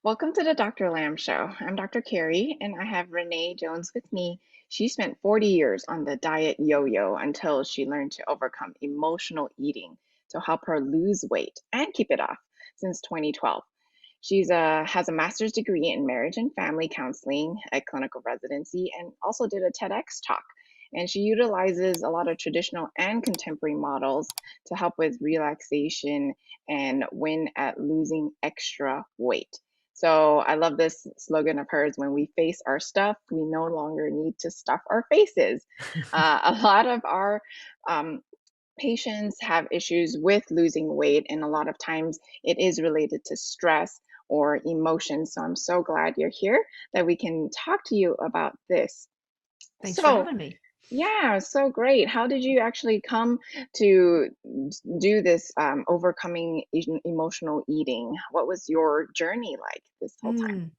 Welcome to the Dr. Lamb Show. I'm Dr. Carrie, and I have Renee Jones with me. She spent 40 years on the diet yo yo until she learned to overcome emotional eating to help her lose weight and keep it off since 2012. Has a master's degree in marriage and family counseling, a clinical residency, and also did a TEDx talk. And she utilizes a lot of traditional and contemporary models to help with relaxation and win at losing extra weight. So I love this slogan of hers: when we face our stuff, we no longer need to stuff our faces. A lot of our um, patients have issues with losing weight, and a lot of times it is related to stress or emotions. So I'm so glad you're here that we can talk to you about this. Thanks for So, having me. yeah, so great. How did you actually come to do this overcoming emotional eating? What was your journey like this whole Mm.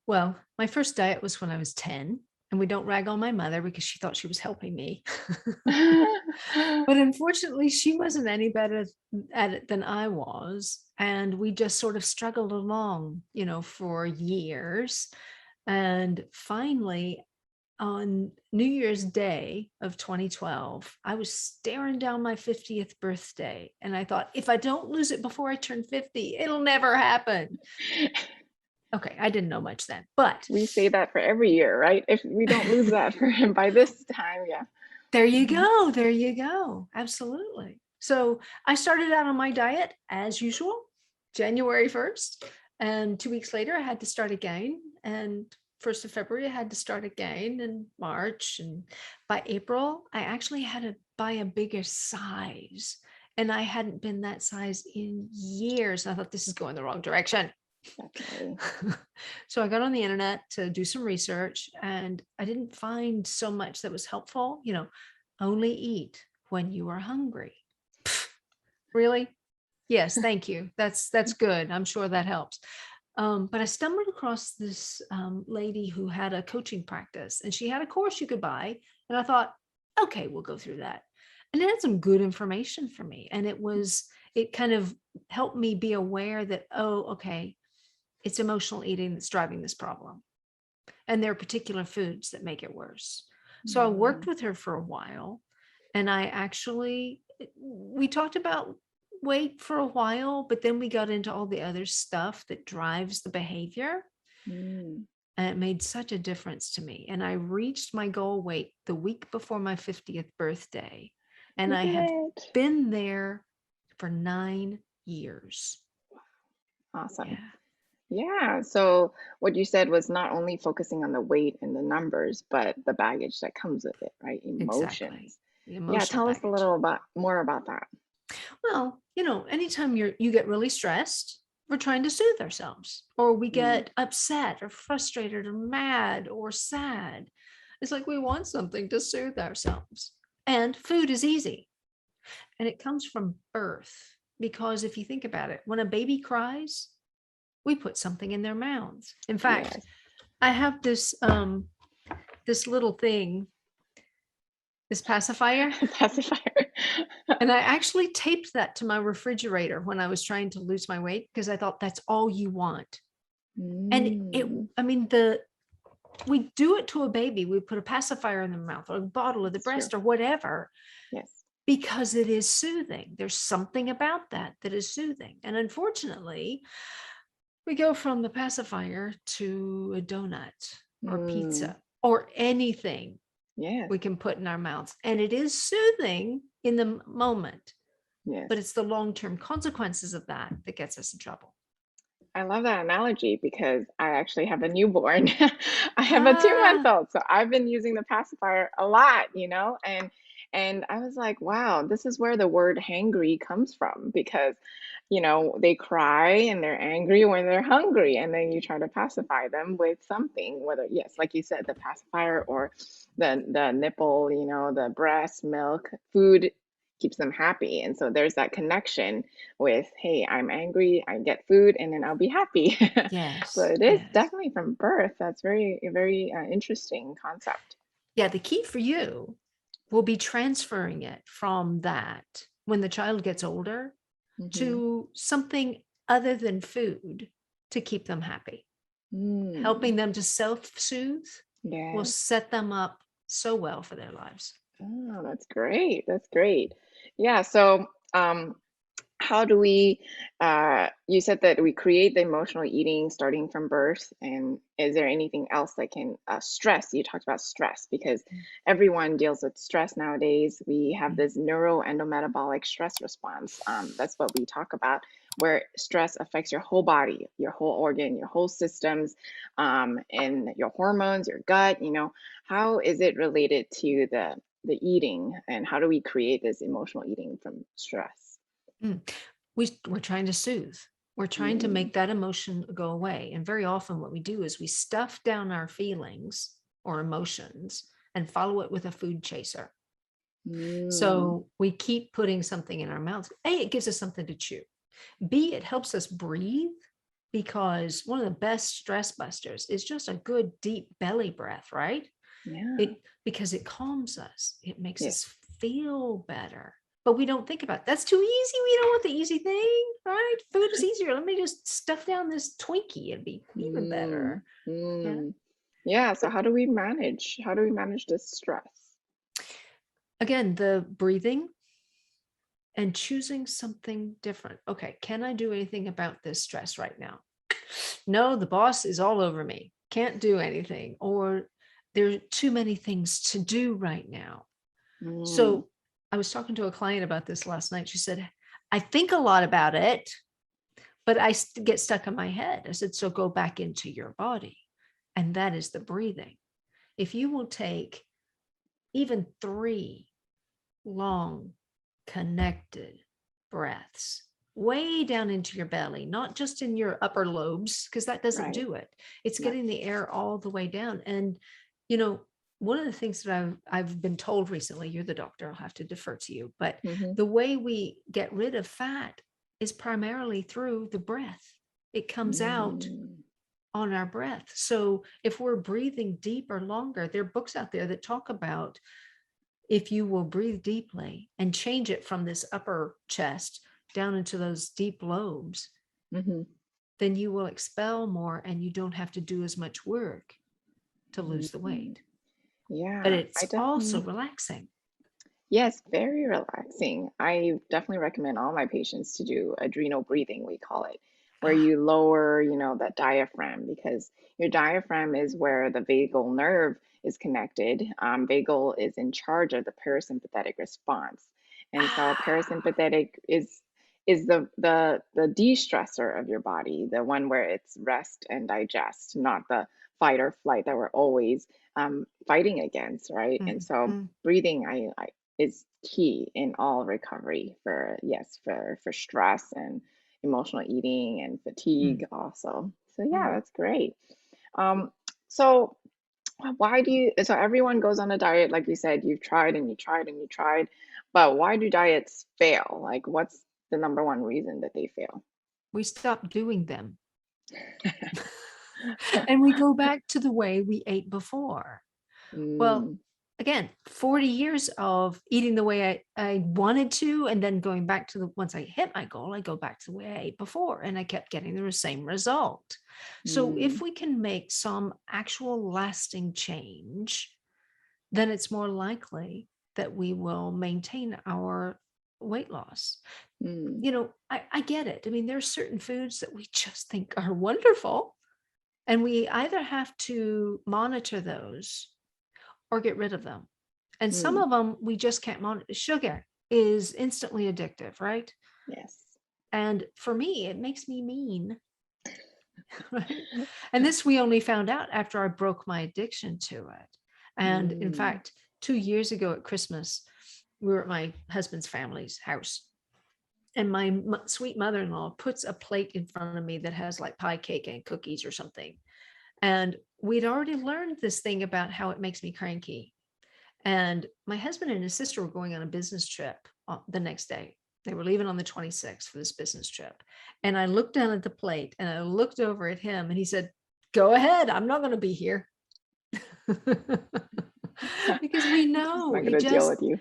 Well, my first diet was when I was 10, and we don't rag on my mother because she thought she was helping me. time? But unfortunately, she wasn't any better at it than I was. And we just sort of struggled along, for years. And finally, on New Year's Day of 2012, I was staring down my 50th birthday. And I thought, if I don't lose it before I turn 50, it'll never happen. Okay, I didn't know much then, but We say that for every year, right? If we don't lose that for him by this time, yeah. there you Mhm. go. There you go. Absolutely. So I started out on my diet as usual, January 1st. And 2 weeks later, I had to start again. And 1st of February, I had to start again in March. And by April, I actually had to buy a bigger size. And I hadn't been that size in years. And I thought, this is going the wrong direction. Definitely. So I got on the internet to do some research and I didn't find so much that was helpful. Only eat when you are hungry. Really? Yes, thank you. That's good. I'm sure that helps. But I stumbled across this lady who had a coaching practice and she had a course you could buy. And I thought, okay, we'll go through that. And it had some good information for me. And it kind of helped me be aware that, oh, okay, it's emotional eating that's driving this problem. And there are particular foods that make it worse. So I worked Mm, with her for a while and we talked about weight for a while, but then we got into all the other stuff that drives the behavior. mm. And it made such a difference to me. And I reached my goal weight the week before my 50th birthday. And You I did have it. been there for 9 years. Awesome. Yeah, Yeah. So what you said was not only focusing on the weight and the numbers, but the baggage that comes with it, right? exactly. Emotions. The Yeah. emotional Tell us a baggage. little about more about that. Well, anytime you get really stressed, we're trying to soothe ourselves, or we Mm, get upset or frustrated or mad or sad. It's like we want something to soothe ourselves. And food is easy. And it comes from birth. Because if you think about it, when a baby cries, we put something in their mouths. In fact, yes. I have this little thing, this pacifier. Pacifier. And I actually taped that to my refrigerator when I was trying to lose my weight because I thought that's all you want. And Mm, I mean, we do it to a baby. We put a pacifier in the mouth or a bottle or the it's true. breast or whatever Yes. because it is soothing. There's something about that that is soothing. And unfortunately, we go from the pacifier to a donut or Mm, pizza or anything yes. we can put in our mouths. And it is soothing in the moment, but Yes. it's the long-term consequences of that that gets us in trouble. I love that analogy because I actually have a newborn. I have a 2 month Ah, old, so I've been using the pacifier a lot, and I was like, wow, this is where the word hangry comes from because, they cry and they're angry when they're hungry, and then you try to pacify them with something, whether, yes, like you said, the pacifier or the nipple, the breast milk, food keeps them happy. And so there's that connection with, hey, I'm angry, I get food, and then I'll be happy. So yes, it is yes. definitely from birth. That's very interesting concept. Yeah, the key for you will be transferring it from that when the child gets older Hmm. to something other than food. to keep them happy. Mm. Helping them to self-soothe will Yeah. set them up so well for their lives. Oh, that's great. That's great. Yeah. So, how do we, you said that we create the emotional eating starting from birth, and is there anything else that can, stress? You talked about stress because everyone deals with stress nowadays. We have Mhm. this neuroendometabolic stress response. That's what we talk about, where stress affects your whole body, your whole organ, your whole systems, and your hormones, your gut. How is it related to the eating, and how do we create this emotional eating from stress? Mm. We're trying to soothe. We're trying to Mm, make that emotion go away. And very often what we do is we stuff down our feelings or emotions and follow it with a food chaser. mm, So we keep putting something in our mouths. A, it gives us something to chew. B, it helps us breathe because one of the best stress busters is just a good deep belly breath, right? yeah, It because it calms us. It makes yes. us feel better. But we don't think about that's too easy. We don't want the easy thing, right? Food is easier. Let me just stuff down this Twinkie and be even Mm, better. Yeah. mm. Yeah, so But how do we manage this stress? again, the breathing and choosing something different. Okay, can I do anything about this stress right now? No, the boss is all over me. Can't do anything. Or there are too many things to do right now. Mm, So I was talking to a client about this last night. She said, I think a lot about it, but get stuck in my head. I said, so go back into your body. And that is the breathing. If you will take even 3 long, connected breaths way down into your belly, not just in your upper lobes, because that doesn't right. do it. It's No. getting the air all the way down. And, you know, one of the things that I've been told recently, you're the doctor, I'll have to defer to you, but Mm-hmm. the way we get rid of fat is primarily through the breath. It comes out Mm, on our breath. So if we're breathing deeper, longer, there are books out there that talk about if you will breathe deeply and change it from this upper chest down into those deep lobes, mm-hmm. then you will expel more and you don't have to do as much work to lose the Mm-hmm. weight. But Yeah, I it's also definitely, relaxing. yes, very relaxing. I definitely recommend all my patients to do adrenal breathing, we call it, where Ah, you lower, that diaphragm, because your diaphragm is where the vagal nerve is connected. Vagal is in charge of the parasympathetic response. And so ah, parasympathetic is the de-stressor of your body, the one where it's rest and digest, not the fight or flight that we're always fighting against, right? And mm, so mm, breathing, I is key in all recovery for, yes, for stress and emotional eating and mm, fatigue also. So yeah, mm. that's great. Um, so so everyone goes on a diet, like you said, you've tried and you tried and you tried, but why do diets fail? Like, what's the number one reason that they fail? We stop doing them and we go back to the way we ate before. Well, Mm, again, 40 years of eating the way I wanted to, and then going back to the once I hit my goal, I go back to the way I ate before, and I kept getting the same result. So mm, if we can make some actual lasting change, then it's more likely that we will maintain our weight loss. mm, I get it. I mean, there's certain foods that we just think are wonderful, and we either have to monitor those or get rid of them. And some mm, of them we just can't monitor. Sugar is instantly addictive, right? yes. And for me, it makes me mean, right? And this we only found out after I broke my addiction to it. And in Mm, fact, 2 years ago at Christmas, we were at my husband's family's house. And my sweet mother in law puts a plate in front of me that has like pie cake and cookies or something. And we'd already learned this thing about how it makes me cranky. And my husband and his sister were going on a business trip the next day. They were leaving on the 26th for this business trip. And I looked down at the plate and I looked over at him and he said, go ahead. I'm not going to be here. Because we just know not it gonna deal just, with you.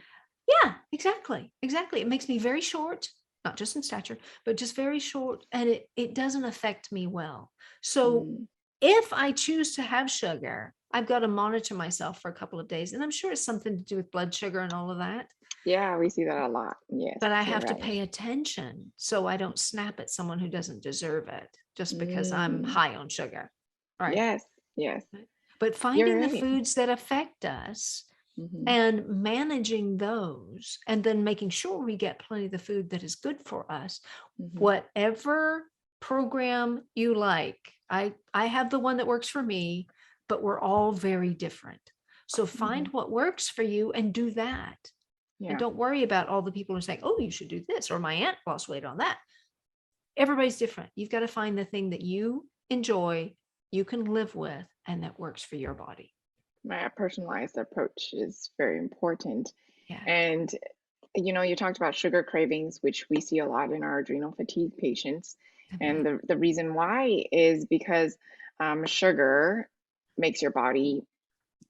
yeah, exactly. Exactly. It makes me very short. not just in stature, but just very short, and it doesn't affect me well. So Mm. if I choose to have sugar, I've got to monitor myself for a couple of days. And I'm sure it's something to do with blood sugar and all of that, Yeah, we see that a lot. Yes, but I you're have to right. pay attention so I don't snap at someone who doesn't deserve it just because I'm Mm. high on sugar. Right. Yes, yes, Right. But you're finding the right. foods that affect us Hmm. and managing those, and then making sure we get plenty of the food that is good for us, Hmm. whatever program you like. I have the one that works for me, but we're all very different. So Hmm. find what works for you and do that. And Yeah. don't worry about all the people who are saying, oh, you should do this, or my aunt lost weight on that. Everybody's different. You've got to find the thing that you enjoy, you can live with, and that works for your body. My personalized approach is very important. Yeah. And you talked about sugar cravings, which we see a lot in our adrenal fatigue patients. And Mhm. the reason why is because sugar makes your body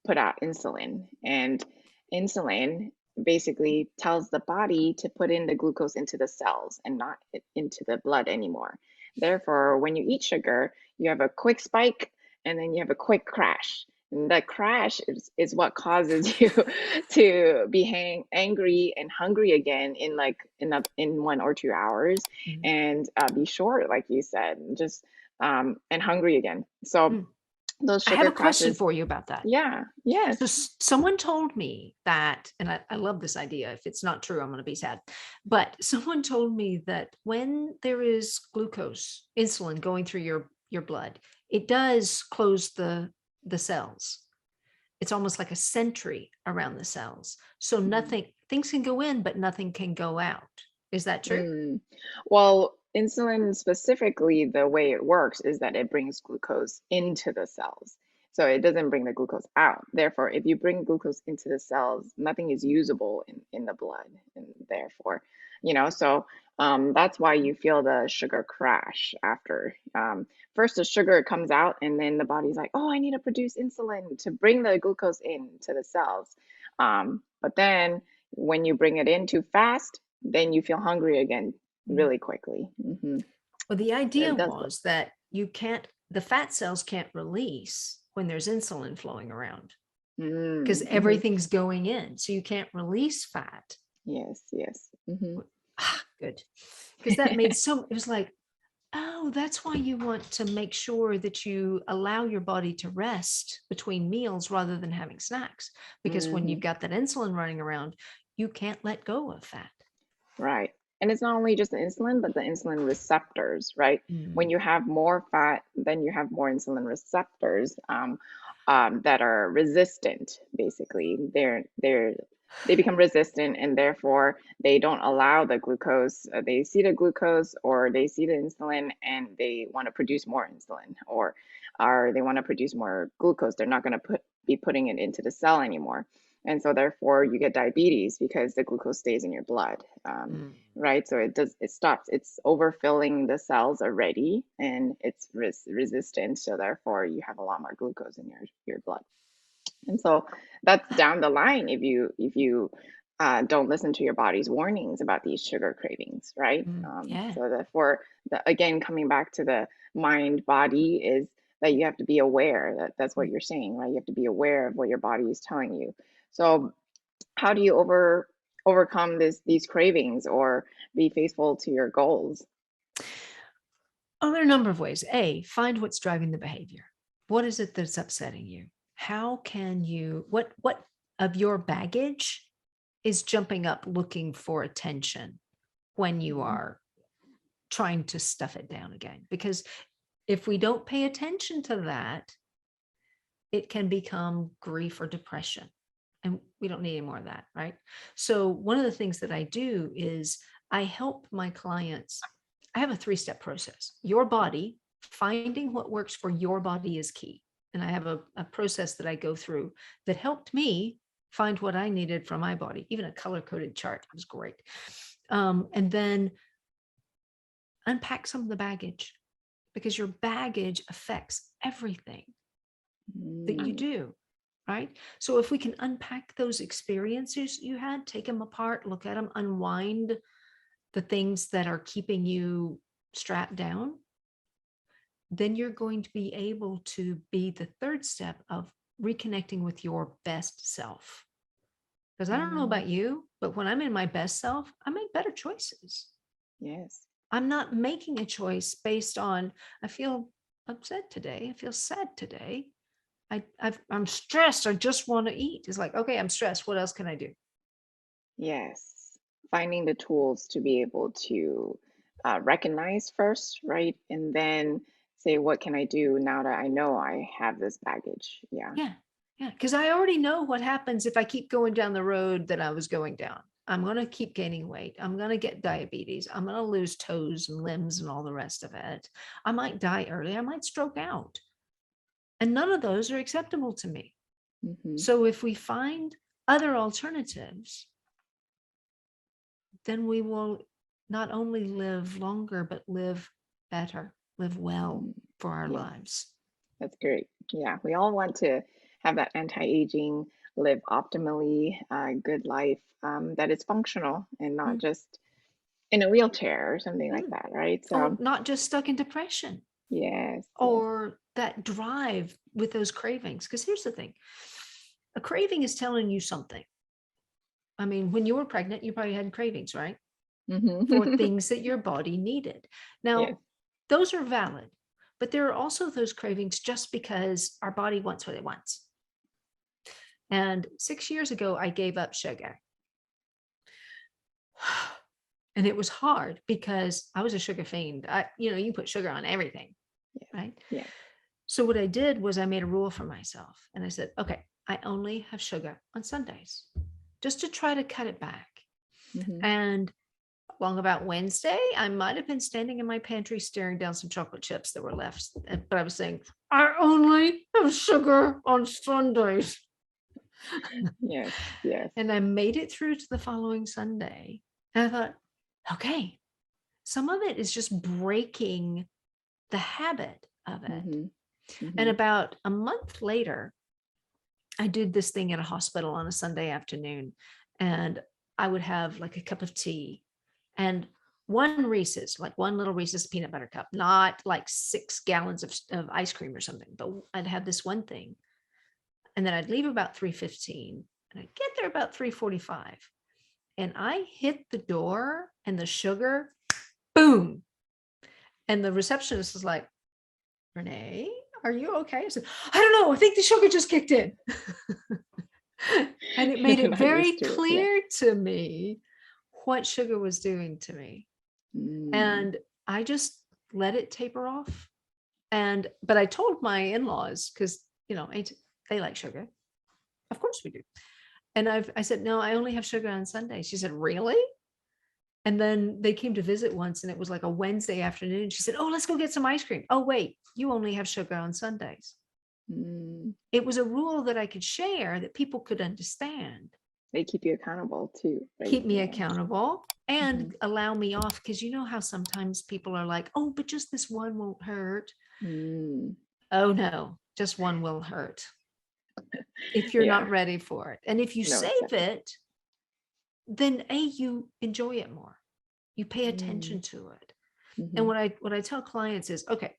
put out insulin. And insulin basically tells the body to put in the glucose into the cells and not into the blood anymore. Therefore, when you eat sugar, you have a quick spike and then you have a quick crash. And that crash is what causes you to be angry and hungry again in like in 1 or 2 hours, Mhm. and be short, like you said, just and hungry again. So Mm. those I have sugar a question crashes. for you about that. Yeah, So yes. someone told me that, and I love this idea. If it's not true, I'm going to be sad. But someone told me that when there is glucose, insulin going through your blood, it does close the cells. It's almost like a sentry around the cells. So Mhm. nothing, things can go in, but nothing can go out. Is that true? Mm. Well, insulin specifically, the way it works is that it brings glucose into the cells. So it doesn't bring the glucose out. Therefore, if you bring glucose into the cells, nothing is usable in the blood. And therefore, so that's why you feel the sugar crash after. First, the sugar comes out, and then the body's like, oh, I need to produce insulin to bring the glucose into the cells. But then when you bring it in too fast, then you feel hungry again Mm. really quickly. Well, the And idea it does. was that the fat cells can't release when there's insulin flowing around because Mm-hmm. everything's going in. So you can't release fat. Yes, yes. Good. Because that made it was like, oh, that's why you want to make sure that you allow your body to rest between meals rather than having snacks. Because when Hmm. you've got that insulin running around, you can't let go of fat. Right. And it's not only just the insulin, but the insulin receptors, right? When Mm. you have more fat, then you have more insulin receptors that are resistant. Basically, they become resistant, and therefore they don't allow the glucose. They see the glucose or they see the insulin, and they want to produce more insulin, or they want to produce more glucose. They're not going to be putting it into the cell anymore. And so therefore you get diabetes because the glucose stays in your blood. Mm. Right? So it stops. It's overfilling the cells already, and it's resistant. So therefore, you have a lot more glucose in your blood. And so that's down the line if you don't listen to your body's warnings about these sugar cravings, right? Mm. Yeah. So therefore, again, coming back to the mind body is that you have to be aware that that's what Mm. you're saying, right? You have to be aware of what your body is telling you. So how do you overcome these cravings or be faithful to your goals? Oh, there are a number of ways. A, find what's driving the behavior. What is it that's upsetting you? How can you, what of your baggage is jumping up looking for attention when you Mhm. are trying to stuff it down again? Because if we don't pay attention to that, it can become grief or depression. And we don't need any more of that, right? So, one of the things that I do is I help my clients. I have a 3-step process. Your body, finding what works for your body is key. And I have a process that I go through that helped me find what I needed from my body. Even a color coded chart was great. And then unpack some of the baggage because your baggage affects everything that you Mm. do, right? So if we can unpack those experiences you had, take them apart, look at them, unwind the things that are keeping you strapped down, then you're going to be able to be the third step of reconnecting with your best self. Because I don't know Mm, about you, but when I'm in my best self, I make better choices. yes. I'm not making a choice based on, I feel upset today. I feel sad today. I'm stressed. I just want to eat. It's like, okay, I'm stressed. What else can I do? Yes. Finding the tools to be able to recognize first, right? And then say, what can I do now that I know I have this baggage? Yeah. Yeah. Yeah. Because I already know what happens if I keep going down the road that I was going down. I'm going to keep gaining weight. I'm going to get diabetes. I'm going to lose toes and limbs and all the rest of it. I might die early. I might stroke out. And none of those are acceptable to me. Hmm. So if we find other alternatives, then we will not only live longer, but live better, live well Mm, for our yes, lives. that's great. Yeah, we all want to have that anti-aging, live optimally, good life that is functional and not Mm, just in a wheelchair or something like mm. that, right? Or So, not just stuck in depression yes, yes. or that drive with those cravings. Because here's the thing, a craving is telling you something. I mean, when you were pregnant, you probably had cravings, right? For Hmm. things that your body needed. Yes. Now, those are valid, but there are also those cravings just because our body wants what it wants. And 6 years ago, I gave up sugar. And it was hard because I was a sugar fiend. You put sugar on everything, Yes. right? Yes. So what I did was I made a rule for myself and I said, okay, I only have sugar on Sundays just to try to cut it back. Hmm. And along about Wednesday, I might have been standing in my pantry staring down some chocolate chips that were left. But I was saying, I only have sugar on Sundays. Yes. Yes. And I made it through to the following Sunday. And I thought, okay, some of it is just breaking the habit of it. Hmm. And Hmm. about a month later, I did this thing at a hospital on a Sunday afternoon, and I would have like a cup of tea and one Reese's, like one little Reese's peanut butter cup, not like 6 gallons of ice cream or something, but I'd have this one thing. And then I'd leave about 3:15 and I'd get there about 3:45. And I hit the door and the sugar, boom. And the receptionist was like, Renee, are you okay? I said, I don't know. I think the sugar just kicked in. And it made You're it not very used to it. Yeah. clear to me what sugar was doing to me. Mm. And I just let it taper off. But I told my in-laws, because they like sugar. Of course we do. And I said, no, I only have sugar on Sunday. She said, really? And then they came to visit once and it was like a Wednesday afternoon. She said, oh, let's go get some ice cream. Oh, wait, you only have sugar on Sundays. Mm. It was a rule that I could share that people could understand, They keep you accountable too, right? keep me Yeah. accountable, Hmm. and allow me off. Because you know how sometimes people are like, oh, but just this one won't hurt. Mm. Oh, no, just one will hurt if you're Yeah. not ready for it. And if you No, save exactly. it, then you enjoy it more. You pay Mm. attention to it. And Hmm. what I tell clients is, okay,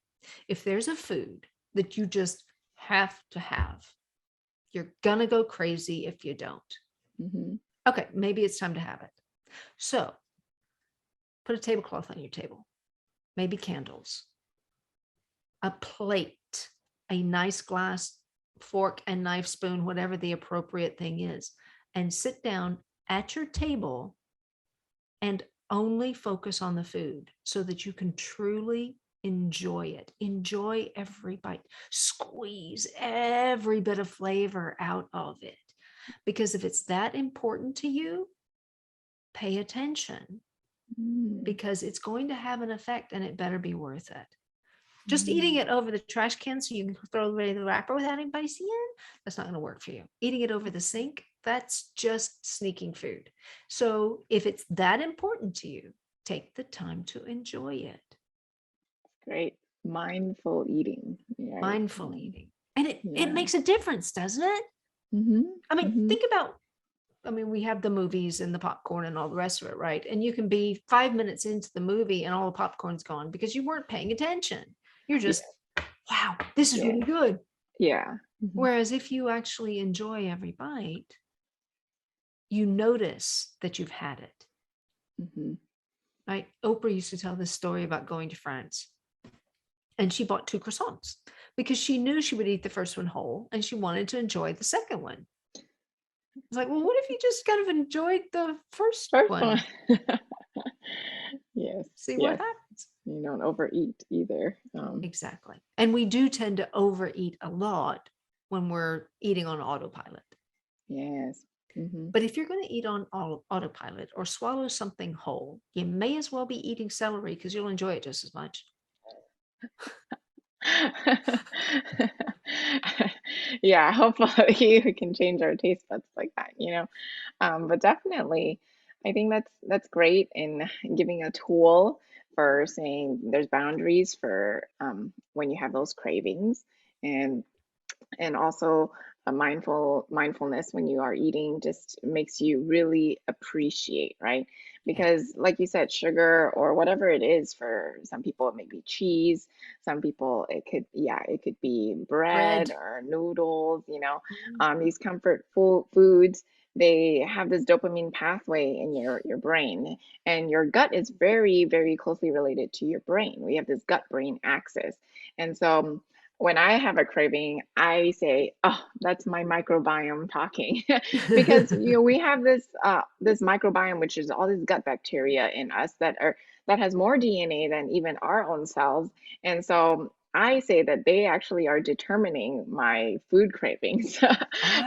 if there's a food that you just have to have, you're gonna go crazy if you don't. Hmm. Okay, maybe it's time to have it. So put a tablecloth on your table, maybe candles, a plate, a nice glass, fork and knife, spoon, whatever the appropriate thing is, and sit down at your table and only focus on the food so that you can truly enjoy it. Enjoy every bite, squeeze every bit of flavor out of it. Because if it's that important to you, pay attention Mm. because it's going to have an effect and it better be worth it. Just eating Mm. it over the trash can so you can throw away the wrapper without anybody seeing, that's not going to work for you. Eating it over the sink, that's just sneaking food. So if it's that important to you, take the time to enjoy it. Great. Mindful eating, right? Mindful eating. And it Yeah. makes a difference, doesn't it? Hmm. I mean, Hmm. think about I mean, we have the movies and the popcorn and all the rest of it, right? And you can be 5 minutes into the movie and all the popcorn's gone because you weren't paying attention. You're Yeah. just, wow, this is Yeah. really good. Yeah. Whereas if you actually enjoy every bite, you notice that you've had it, Hmm. right? Oprah used to tell this story about going to France, and she bought two croissants because she knew she would eat the first one whole and she wanted to enjoy the second one. It's like, well, what if you just kind of enjoyed the first First one. one? Yes. See what Yes. happens. You don't overeat either. Exactly. And we do tend to overeat a lot when we're eating on autopilot. Yes. Hmm. But if you're going to eat on autopilot or swallow something whole, you may as well be eating celery because you'll enjoy it just as much. Yeah, hopefully we can change our taste buds like that. But definitely, I think that's great in giving a tool for saying there's boundaries for when you have those cravings, and also a mindfulness when you are eating just makes you really appreciate, right? Yeah. Because like you said, sugar or whatever it is, for some people it may be cheese, some people it could be bread Bread. or noodles. Mhm. These comfort foods, they have this dopamine pathway in your brain, and your gut is very, very closely related to your brain. We have this gut brain axis. And so when I have a craving, I say, "Oh, that's my microbiome talking," because we have this microbiome, which is all this gut bacteria in us that has more DNA than even our own cells, and so I say that they actually are determining my food cravings,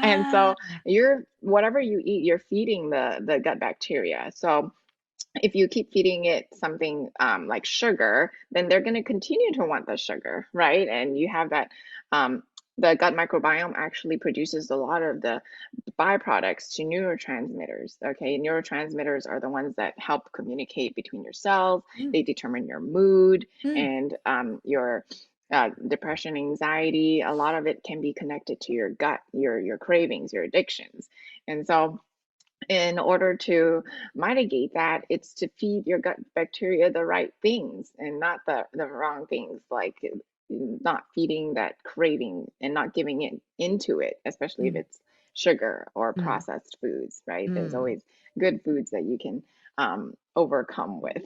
and Ah, so you're whatever you eat, you're feeding the gut bacteria. So if you keep feeding it something like sugar, then they're going to continue to want the sugar, right? And you have that. The gut microbiome actually produces a lot of the byproducts to neurotransmitters. Okay, neurotransmitters are the ones that help communicate between your cells. mm, They determine your mood mm, and your depression, anxiety. A lot of it can be connected to your gut, your cravings, your addictions, and so in order to mitigate that, it's to feed your gut bacteria the right things and not the wrong things, like not feeding that craving and not giving it into it, especially if mm, it's sugar or mm, processed foods, right? There's mm, always good foods that you can overcome with.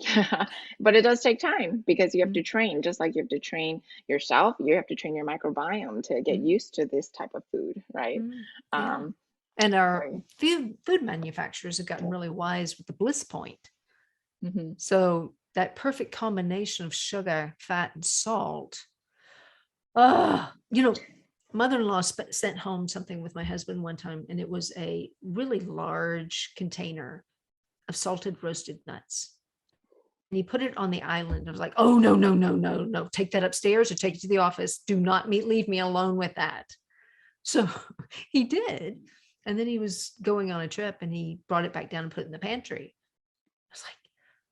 But it does take time because you have to mm, train, just like you have to train yourself, you have to train your microbiome to get mm, used to this type of food, right? mm. Yeah. Um, And our right. food manufacturers have gotten really wise with the bliss point. Hmm. So that perfect combination of sugar, fat, and salt. Mother-in-law sent home something with my husband one time, and it was a really large container of salted roasted nuts. And he put it on the island. I was like, oh, no, no, no, no, no. Take that upstairs or take it to the office. Do not leave me alone with that. So he did. And then he was going on a trip and he brought it back down and put it in the pantry. I was like,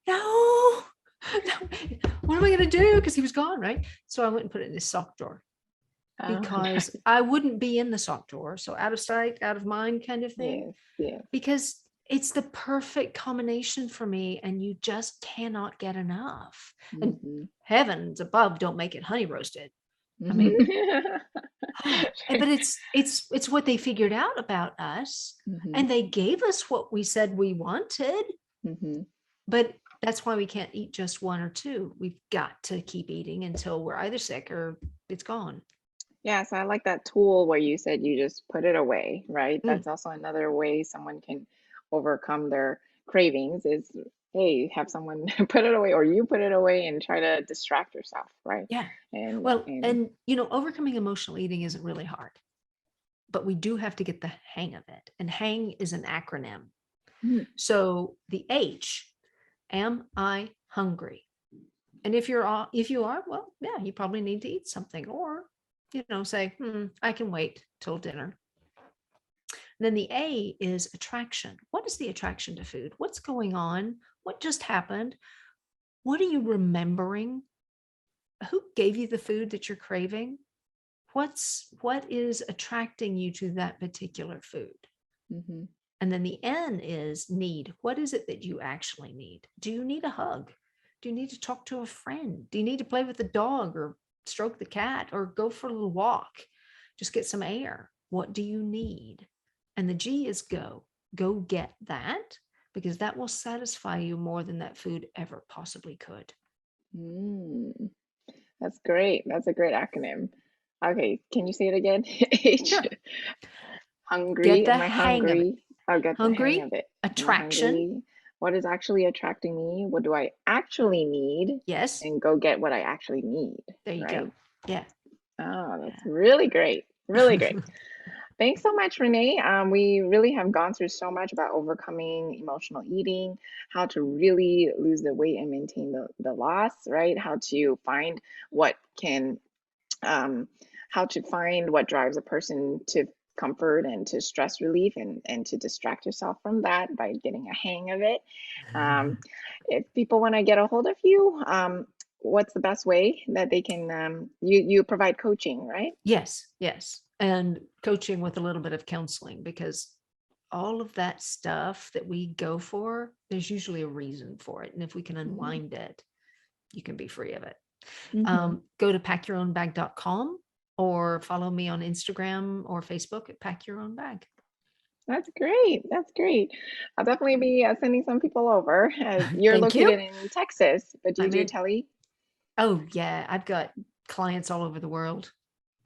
no, no, what am I going to do? Because he was gone, right? So I went and put it in his sock drawer because Nice. I wouldn't be in the sock drawer. So out of sight, out of mind kind of thing, Yes, yes. because it's the perfect combination for me and you just cannot get enough. And Hmm. heavens above, don't make it honey roasted. I Hmm. mean, but it's what they figured out about us, Hmm. and they gave us what we said we wanted, Hmm. but that's why we can't eat just one or two. We've got to keep eating until we're either sick or it's gone. Yeah, so I like that tool where you said you just put it away, right? Mm, That's also another way someone can overcome their cravings is, hey, have someone put it away or you put it away and try to distract yourself, right? yeah. And Well, and overcoming emotional eating isn't really hard, but we do have to get the hang of it. And hang is an acronym. mm, So the H, am I hungry? And if you are, well, yeah, you probably need to eat something, or say, I can wait till dinner. And then the A is attraction. What is the attraction to food? What's going on? What just happened? What are you remembering? Who gave you the food that you're craving? What is attracting you to that particular food? hmm And then the N is need. What is it that you actually need? Do you need a hug? Do you need to talk to a friend? Do you need to play with the dog or stroke the cat or go for a little walk? Just get some air. What do you need? And the G is go. Go get that, because that will satisfy you more than that food ever possibly could. Mm, that's great. That's a great acronym. Okay, can you say it again? H. Sure. Get Hungry. the Am I hang of it. hungry? I'll get the hang of Hungry, it. Am I attraction. hungry? What is actually attracting me? What do I actually need? Yes. And go get what I actually need, There you right? go. Yeah. Oh, that's really great. Really great. Thanks so much, Renee. We really have gone through so much about overcoming emotional eating, how to really lose the weight and maintain the loss, right? How to find what can um, how to find what drives a person to comfort and to stress relief and to distract yourself from that by getting a hang of it. Um, if people want to get a hold of you, what's the best way that they can you provide coaching, right? Yes, yes. And coaching with a little bit of counseling, because all of that stuff that we go for, there's usually a reason for it. And if we can unwind it, you can be free of it. Mm-hmm. Go to packyourownbag.com or follow me on Instagram or Facebook at Pack Your Own Bag. That's great. That's great. I'll definitely be sending some people over. You're Thank you. located in Texas, but do you I'm do in. tele? Oh, yeah. I've got clients all over the world.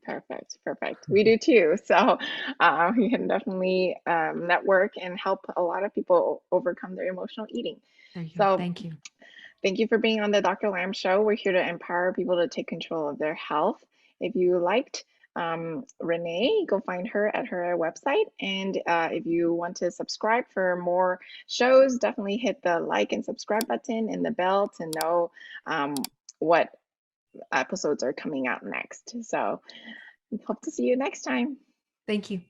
Perfect, perfect. We do too. So you can definitely network and help a lot of people overcome their emotional eating. There you go. So Thank you. thank you for being on the Dr. Lamb Show. We're here to empower people to take control of their health. If you liked Renee, go find her at her website. And if you want to subscribe for more shows, definitely hit the like and subscribe button and the bell to know what episodes are coming out next. So hope to see you next time. Thank you.